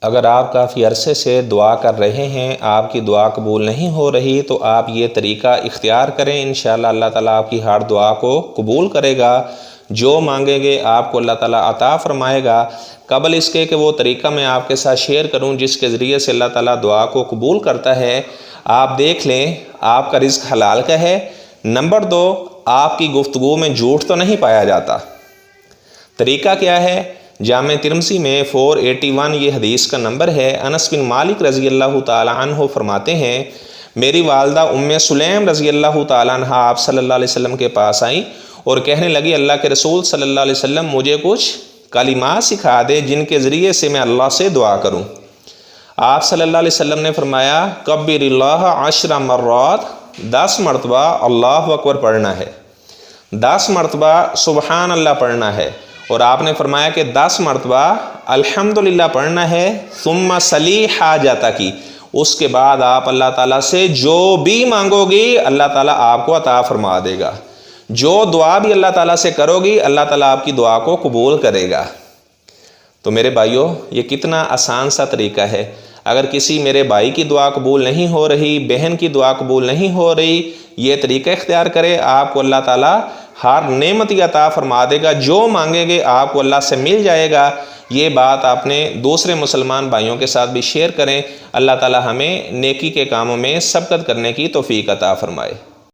اگر آپ کافی عرصے سے دعا کر رہے ہیں، آپ کی دعا قبول نہیں ہو رہی، تو آپ یہ طریقہ اختیار کریں، انشاءاللہ اللہ تعالیٰ آپ کی ہر دعا کو قبول کرے گا۔ جو مانگیں گے آپ کو اللہ تعالیٰ عطا فرمائے گا۔ قبل اس کے کہ وہ طریقہ میں آپ کے ساتھ شیئر کروں جس کے ذریعے سے اللہ تعالیٰ دعا کو قبول کرتا ہے، آپ دیکھ لیں آپ کا رزق حلال کا ہے۔ نمبر 2، آپ کی گفتگو میں جھوٹ تو نہیں پایا جاتا۔ طریقہ کیا ہے؟ جامع ترمذی میں 481 یہ حدیث کا نمبر ہے۔ انس بن مالک رضی اللہ تعالی عنہ فرماتے ہیں، میری والدہ ام سلیم رضی اللہ تعالی عنہ آپ صلی اللہ علیہ وسلم کے پاس آئیں اور کہنے لگی، اللہ کے رسول صلی اللہ علیہ وسلم مجھے کچھ کلمات سکھا دے جن کے ذریعے سے میں اللہ سے دعا کروں۔ آپ صلی اللہ علیہ وسلم نے فرمایا، کبر اللہ 10 مرات، 10 مرتبہ اللہ اکبر پڑھنا ہے، 10 مرتبہ سبحان اللہ پڑھنا ہے، اور آپ نے فرمایا کہ 10 مرتبہ الحمدللہ پڑھنا ہے، ثم سلی حاجتک، اس کے بعد آپ اللہ تعالیٰ سے جو بھی مانگو گی اللہ تعالیٰ آپ کو عطا فرما دے گا۔ جو دعا بھی اللہ تعالیٰ سے کرو گی اللہ تعالیٰ آپ کی دعا کو قبول کرے گا۔ تو میرے بھائیوں، یہ کتنا آسان سا طریقہ ہے۔ اگر کسی میرے بھائی کی دعا قبول نہیں ہو رہی، بہن کی دعا قبول نہیں ہو رہی، یہ طریقہ اختیار کرے، آپ کو اللہ تعالیٰ ہر نعمت عطا فرما دے گا۔ جو مانگیں گے آپ کو اللہ سے مل جائے گا۔ یہ بات آپ نے دوسرے مسلمان بھائیوں کے ساتھ بھی شیئر کریں۔ اللہ تعالیٰ ہمیں نیکی کے کاموں میں سبقت کرنے کی توفیق عطا فرمائے۔